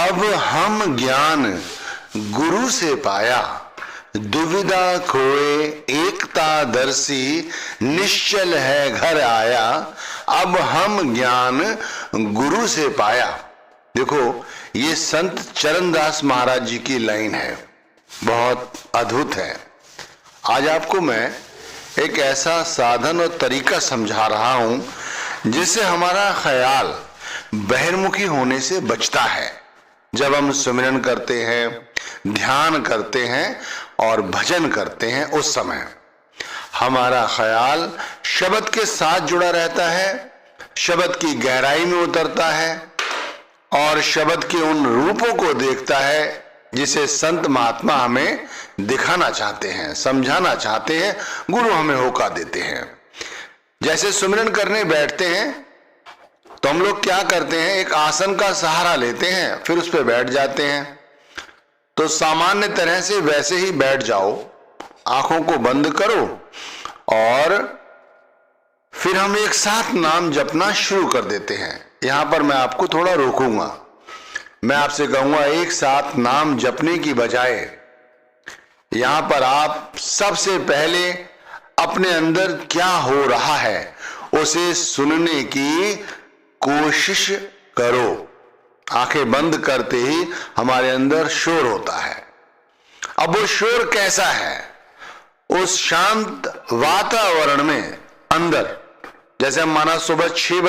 अब हम ज्ञान गुरु से पाया, दुविधा खोए एकता दर्शी, निश्चल है घर आया। अब हम ज्ञान गुरु से पाया। देखो, ये संत चरणदास महाराज जी की लाइन है, बहुत अद्भुत है। आज आपको मैं एक ऐसा साधन और तरीका समझा रहा हूं जिससे हमारा ख्याल बहिर्मुखी होने से बचता है। जब हम सुमिरन करते हैं, ध्यान करते हैं और भजन करते हैं, उस समय हमारा ख्याल शब्द के साथ जुड़ा रहता है, शब्द की गहराई में उतरता है और शब्द के उन रूपों को देखता है जिसे संत महात्मा हमें दिखाना चाहते हैं, समझाना चाहते हैं, गुरु हमें होका देते हैं। जैसे सुमिरन करने बैठते हैं तो हम लोग क्या करते हैं, एक आसन का सहारा लेते हैं, फिर उस पर बैठ जाते हैं। तो सामान्य तरह से वैसे ही बैठ जाओ, आंखों को बंद करो और फिर हम एक साथ नाम जपना शुरू कर देते हैं। यहां पर मैं आपको थोड़ा रोकूंगा, मैं आपसे कहूंगा एक साथ नाम जपने की बजाय यहां पर आप सबसे पहले अपने अंदर क्या हो रहा है उसे सुनने की कोशिश करो। आंखें बंद करते ही हमारे अंदर शोर होता है। अब वो शोर कैसा है? उस शांत वातावरण में अंदर, जैसे हम माना सुबह 6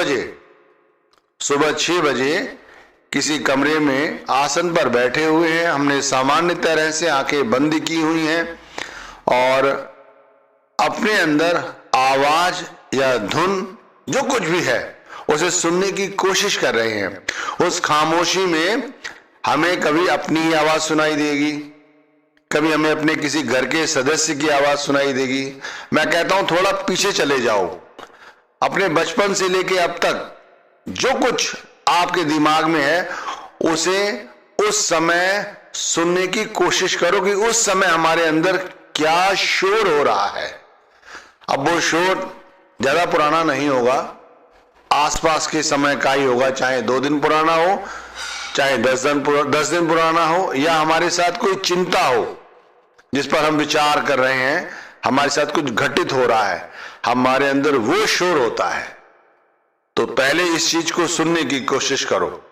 बजे किसी कमरे में आसन पर बैठे हुए हैं, हमने सामान्य तरह से आंखें बंद की हुई हैं और अपने अंदर आवाज या धुन जो कुछ भी है उसे सुनने की कोशिश कर रहे हैं। उस खामोशी में हमें कभी अपनी ही आवाज सुनाई देगी, कभी हमें अपने किसी घर के सदस्य की आवाज सुनाई देगी। मैं कहता हूं थोड़ा पीछे चले जाओ, अपने बचपन से लेके अब तक जो कुछ आपके दिमाग में है उसे उस समय सुनने की कोशिश करो कि उस समय हमारे अंदर क्या शोर हो रहा है। अब वो शोर ज्यादा पुराना नहीं होगा, आसपास के समय का ही होगा, चाहे 2 दिन पुराना हो, चाहे 10 दिन पुराना हो, या हमारे साथ कोई चिंता हो जिस पर हम विचार कर रहे हैं, हमारे साथ कुछ घटित हो रहा है, हमारे अंदर वो शोर होता है। तो पहले इस चीज को सुनने की कोशिश करो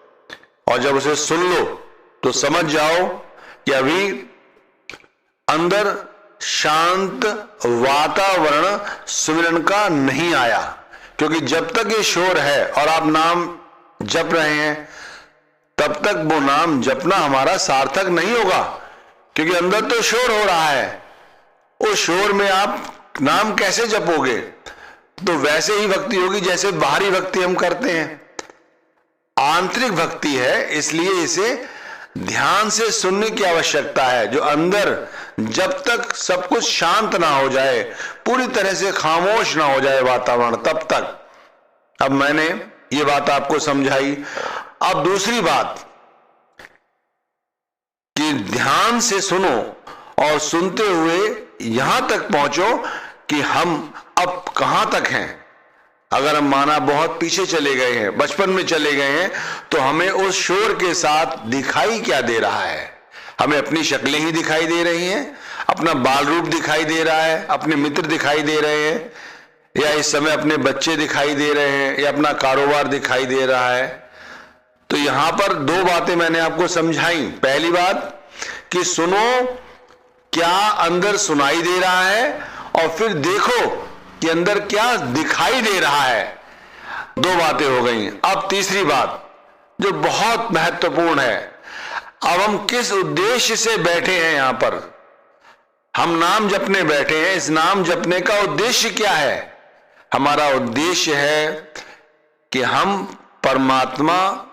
और जब उसे सुन लो तो समझ जाओ कि अभी अंदर शांत वातावरण सुमिरन का नहीं आया। क्योंकि जब तक ये शोर है और आप नाम जप रहे हैं तब तक वो नाम जपना हमारा सार्थक नहीं होगा, क्योंकि अंदर तो शोर हो रहा है। उस शोर में आप नाम कैसे जपोगे? तो वैसे ही भक्ति होगी जैसे बाहरी भक्ति हम करते हैं। आंतरिक भक्ति है, इसलिए इसे ध्यान से सुनने की आवश्यकता है। जो अंदर जब तक सब कुछ शांत ना हो जाए, पूरी तरह से खामोश ना हो जाए वातावरण, तब तक। अब मैंने ये बात आपको समझाई। अब दूसरी बात कि ध्यान से सुनो और सुनते हुए यहां तक पहुंचो कि हम अब कहां तक हैं। अगर हम माना बहुत पीछे चले गए हैं, बचपन में चले गए हैं, तो हमें उस शोर के साथ दिखाई क्या दे रहा है? हमें अपनी शक्लें ही दिखाई दे रही हैं, अपना बाल रूप दिखाई दे रहा है, अपने मित्र दिखाई दे रहे हैं, या इस समय अपने बच्चे दिखाई दे रहे हैं, या अपना कारोबार दिखाई दे रहा है। तो यहां पर 2 बातें मैंने आपको समझाई। पहली बात कि सुनो क्या अंदर सुनाई दे रहा है, और फिर देखो कि अंदर क्या दिखाई दे रहा है। 2 बातें हो गई। अब तीसरी बात जो बहुत महत्वपूर्ण है, अब हम किस उद्देश्य से बैठे हैं यहां पर? हम नाम जपने बैठे हैं। इस नाम जपने का उद्देश्य क्या है? हमारा उद्देश्य है कि हम परमात्मा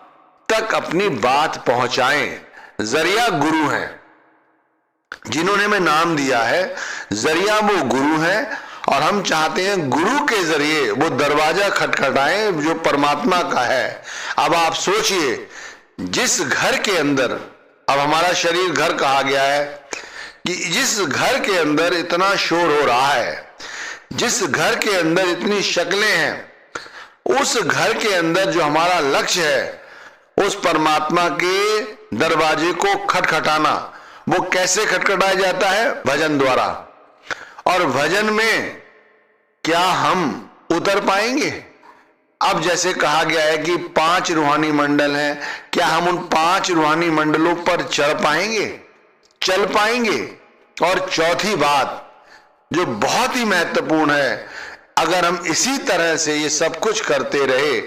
तक अपनी बात पहुंचाएं। जरिया गुरु है, जिन्होंने हमें नाम दिया है, जरिया वो गुरु है, और हम चाहते हैं गुरु के जरिए वो दरवाजा खटखटाएं जो परमात्मा का है। अब आप सोचिए, जिस घर के अंदर, अब हमारा शरीर घर कहा गया है, कि जिस घर के अंदर इतना शोर हो रहा है, जिस घर के अंदर इतनी शक्लें हैं, उस घर के अंदर जो हमारा लक्ष्य है उस परमात्मा के दरवाजे को खटखटाना। वो कैसे खटखटाया जाता है? भजन द्वारा। और भजन में क्या हम उतर पाएंगे? अब जैसे कहा गया है कि 5 रूहानी मंडल हैं, क्या हम उन 5 रूहानी मंडलों पर चढ़ पाएंगे, चल पाएंगे? और चौथी बात जो बहुत ही महत्वपूर्ण है, अगर हम इसी तरह से ये सब कुछ करते रहे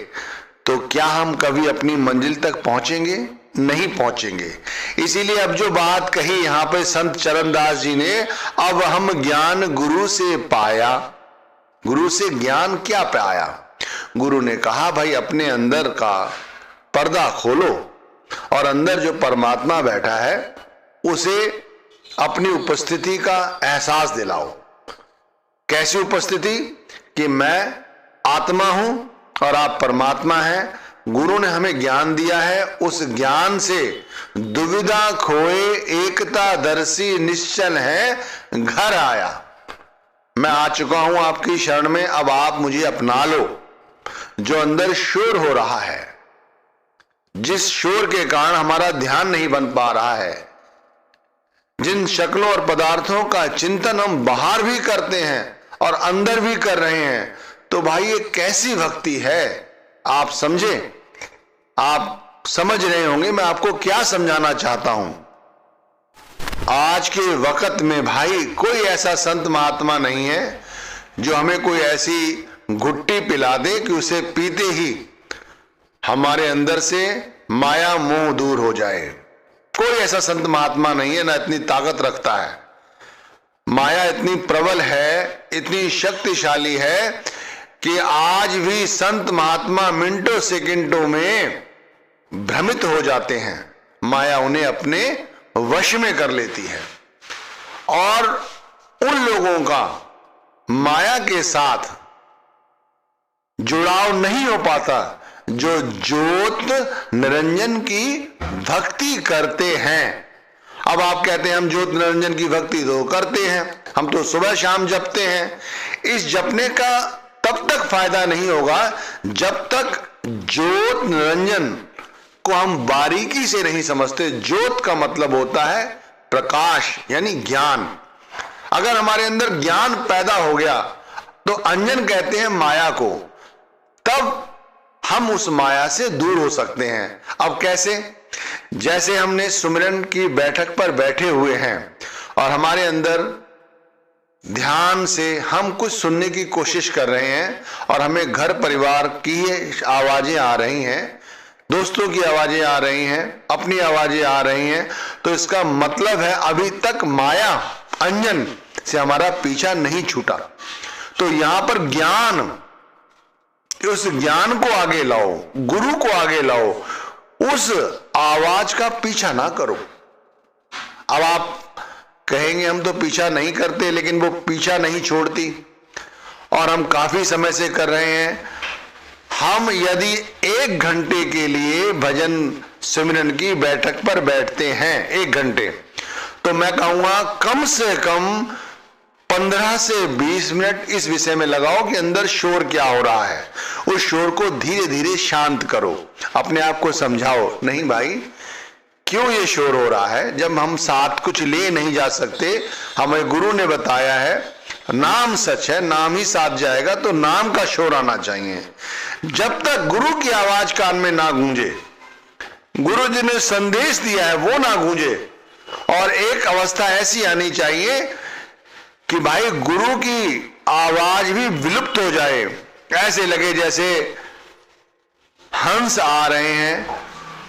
तो क्या हम कभी अपनी मंजिल तक पहुंचेंगे? नहीं पहुंचेंगे। इसीलिए अब जो बात कही यहां पे संत चरणदास जी ने, अब हम ज्ञान गुरु से पाया। गुरु से ज्ञान क्या पाया? गुरु ने कहा भाई अपने अंदर का पर्दा खोलो और अंदर जो परमात्मा बैठा है उसे अपनी उपस्थिति का एहसास दिलाओ। कैसी उपस्थिति? कि मैं आत्मा हूं और आप परमात्मा हैं। गुरु ने हमें ज्ञान दिया है, उस ज्ञान से दुविधा खोए एकता दर्शी निश्चल है घर आया। मैं आ चुका हूं आपकी शरण में, अब आप मुझे अपना लो। जो अंदर शोर हो रहा है, जिस शोर के कारण हमारा ध्यान नहीं बन पा रहा है, जिन शक्लों और पदार्थों का चिंतन हम बाहर भी करते हैं और अंदर भी कर रहे हैं, तो भाई ये कैसी भक्ति है? आप समझे? आप समझ रहे होंगे मैं आपको क्या समझाना चाहता हूं। आज के वक्त में भाई कोई ऐसा संत महात्मा नहीं है जो हमें कोई ऐसी घुट्टी पिला दे कि उसे पीते ही हमारे अंदर से माया मोह दूर हो जाए। कोई ऐसा संत महात्मा नहीं है, ना इतनी ताकत रखता है। माया इतनी प्रबल है, इतनी शक्तिशाली है कि आज भी संत महात्मा मिनटों सेकंडों में भ्रमित हो जाते हैं। माया उन्हें अपने वश में कर लेती है और उन लोगों का माया के साथ जुड़ाव नहीं हो पाता जो ज्योत निरंजन की भक्ति करते हैं। अब आप कहते हैं हम ज्योत निरंजन की भक्ति तो करते हैं, हम तो सुबह शाम जपते हैं। इस जपने का तब तक फायदा नहीं होगा जब तक ज्योत निरंजन को हम बारीकी से नहीं समझते। ज्योत का मतलब होता है प्रकाश, यानी ज्ञान। अगर हमारे अंदर ज्ञान पैदा हो गया तो अंजन कहते हैं माया को, तब हम उस माया से दूर हो सकते हैं। अब कैसे? जैसे हमने सुमिरन की बैठक पर बैठे हुए हैं और हमारे अंदर ध्यान से हम कुछ सुनने की कोशिश कर रहे हैं और हमें घर परिवार की आवाजें आ रही हैं, दोस्तों की आवाजें आ रही हैं, अपनी आवाजें आ रही हैं, तो इसका मतलब है अभी तक माया अंजन से हमारा पीछा नहीं छूटा। तो यहां पर ज्ञान, उस ज्ञान को आगे लाओ, गुरु को आगे लाओ, उस आवाज का पीछा ना करो। अब आप कहेंगे हम तो पीछा नहीं करते, लेकिन वो पीछा नहीं छोड़ती और हम काफी समय से कर रहे हैं। हम यदि 1 घंटे के लिए भजन सिमरन की बैठक पर बैठते हैं, 1 घंटे, तो मैं कहूंगा कम से कम 15 से 20 मिनट इस विषय में लगाओ कि अंदर शोर क्या हो रहा है। उस शोर को धीरे धीरे शांत करो, अपने आप को समझाओ, नहीं भाई क्यों ये शोर हो रहा है? जब हम साथ कुछ ले नहीं जा सकते, हमें गुरु ने बताया है नाम सच है, नाम ही साथ जाएगा, तो नाम का शोर आना चाहिए। जब तक गुरु की आवाज कान में ना गूंजे, गुरु जी ने संदेश दिया है वो ना गूंजे, और एक अवस्था ऐसी आनी चाहिए कि भाई गुरु की आवाज भी विलुप्त हो जाए, ऐसे लगे जैसे हंस आ रहे हैं,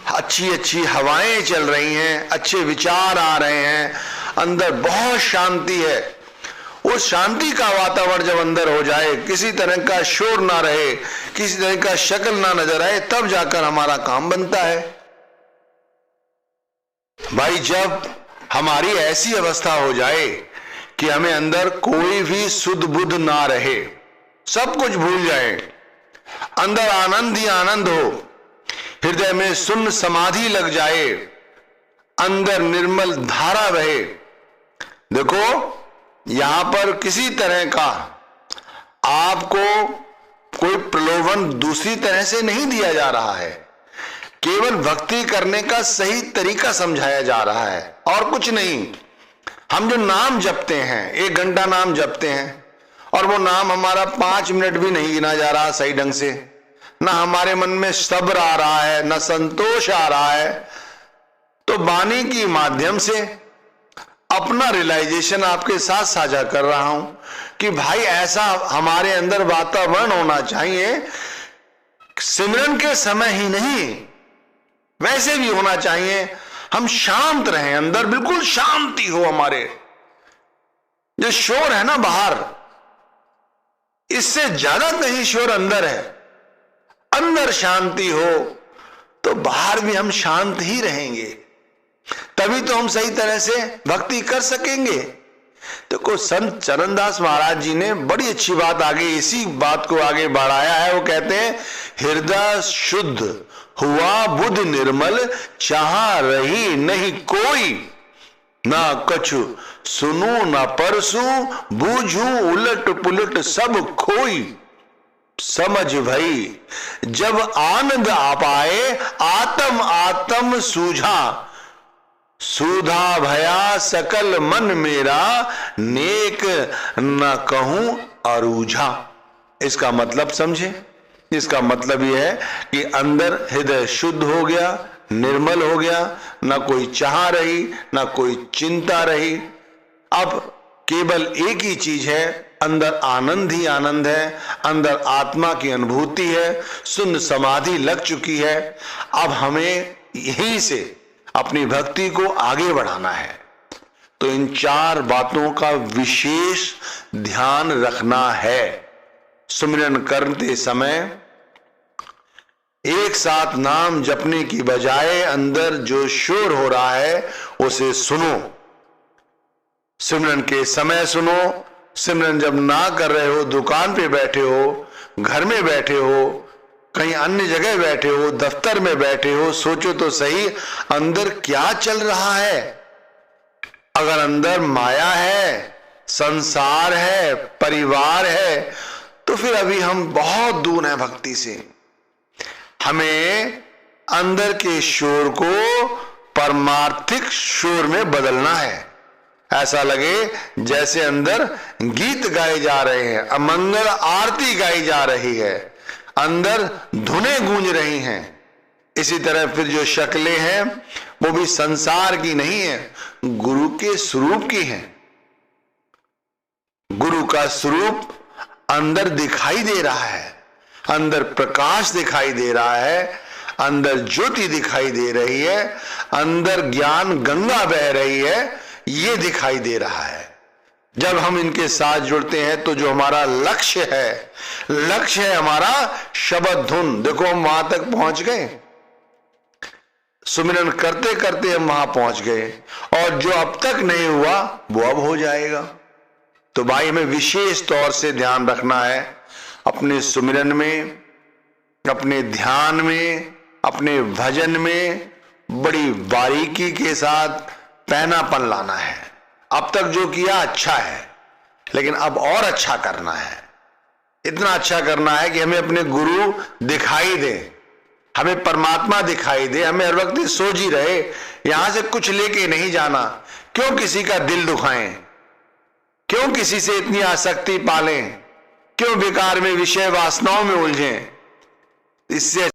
अच्छी अच्छी हवाएं चल रही हैं, अच्छे विचार आ रहे हैं, अंदर बहुत शांति है। उस शांति का वातावरण जब अंदर हो जाए, किसी तरह का शोर ना रहे, किसी तरह का शक्ल ना नजर आए, तब जाकर हमारा काम बनता है। भाई जब हमारी ऐसी अवस्था हो जाए कि हमें अंदर कोई भी सुध बुध ना रहे, सब कुछ भूल जाए, अंदर आनंद ही आनंद हो, हृदय में शून्य समाधि लग जाए, अंदर निर्मल धारा बहे। देखो यहां पर किसी तरह का आपको कोई प्रलोभन दूसरी तरह से नहीं दिया जा रहा है, केवल भक्ति करने का सही तरीका समझाया जा रहा है और कुछ नहीं। हम जो नाम जपते हैं, 1 घंटा नाम जपते हैं और वो नाम हमारा 5 मिनट भी नहीं गिना जा रहा सही ढंग से, ना हमारे मन में सब्र आ रहा है, ना संतोष आ रहा है, तो वाणी के माध्यम से अपना रियलाइजेशन आपके साथ साझा कर रहा हूं कि भाई ऐसा हमारे अंदर वातावरण होना चाहिए, सिमरन के समय ही नहीं वैसे भी होना चाहिए। हम शांत रहें, अंदर बिल्कुल शांति हो हमारे। जो शोर है ना बाहर, इससे ज्यादा कहीं शोर अंदर है। अंदर शांति हो तो बाहर भी हम शांत ही रहेंगे, तभी तो हम सही तरह से भक्ति कर सकेंगे। तो संत चरणदास महाराज जी ने बड़ी अच्छी बात आगे, इसी बात को आगे बढ़ाया है। वो कहते हैं, हृदय शुद्ध हुआ बुध निर्मल, चाह रही नहीं कोई, ना कछु सुनू ना परसू, बूझू उलट पुलट सब खोई। समझ भई जब आनंद आ पाए, आत्म आत्म सूझा, सुधा भया सकल मन मेरा, नेक न कहूं अरूझा। इसका मतलब समझे। इसका मतलब यह है कि अंदर हृदय शुद्ध हो गया, निर्मल हो गया, ना कोई चाह रही, ना कोई चिंता रही। अब केवल एक ही चीज है, अंदर आनंद ही आनंद है, अंदर आत्मा की अनुभूति है, शून्य समाधि लग चुकी है। अब हमें यहीं से अपनी भक्ति को आगे बढ़ाना है। तो इन 4 बातों का विशेष ध्यान रखना है। सुमिरन करते समय एक साथ नाम जपने की बजाय अंदर जो शोर हो रहा है उसे सुनो। सिमरन के समय सुनो। सिमरन जब ना कर रहे हो, दुकान पे बैठे हो, घर में बैठे हो, कहीं अन्य जगह बैठे हो, दफ्तर में बैठे हो, सोचो तो सही अंदर क्या चल रहा है। अगर अंदर माया है, संसार है, परिवार है, तो फिर अभी हम बहुत दूर हैं भक्ति से। हमें अंदर के शोर को परमार्थिक शोर में बदलना है। ऐसा लगे जैसे अंदर गीत गाए जा रहे हैं, अमंगल आरती गाई जा रही है, अंदर धुनें गूंज रही हैं। इसी तरह फिर जो शक्लें हैं वो भी संसार की नहीं है, गुरु के स्वरूप की हैं। गुरु का स्वरूप अंदर दिखाई दे रहा है, अंदर प्रकाश दिखाई दे रहा है, अंदर ज्योति दिखाई दे रही है, अंदर ज्ञान गंगा बह रही है, ये दिखाई दे रहा है। जब हम इनके साथ जुड़ते हैं तो जो हमारा लक्ष्य है हमारा शब्द धुन। देखो हम वहां तक पहुंच गए, सुमिरन करते करते हम वहां पहुंच गए, और जो अब तक नहीं हुआ वो अब हो जाएगा। तो भाई हमें विशेष तौर से ध्यान रखना है अपने सुमिरन में, अपने ध्यान में, अपने भजन में बड़ी बारीकी के साथ पैनापन लाना है। अब तक जो किया अच्छा है, लेकिन अब और अच्छा करना है। इतना अच्छा करना है कि हमें अपने गुरु दिखाई दे, हमें परमात्मा दिखाई दे, हमें हर वक्त सोच ही रहे यहां से कुछ लेके नहीं जाना। क्यों किसी का दिल दुखाएं, क्यों किसी से इतनी आसक्ति पालें, क्यों बेकार में विषय वासनाओं में उलझें। इससे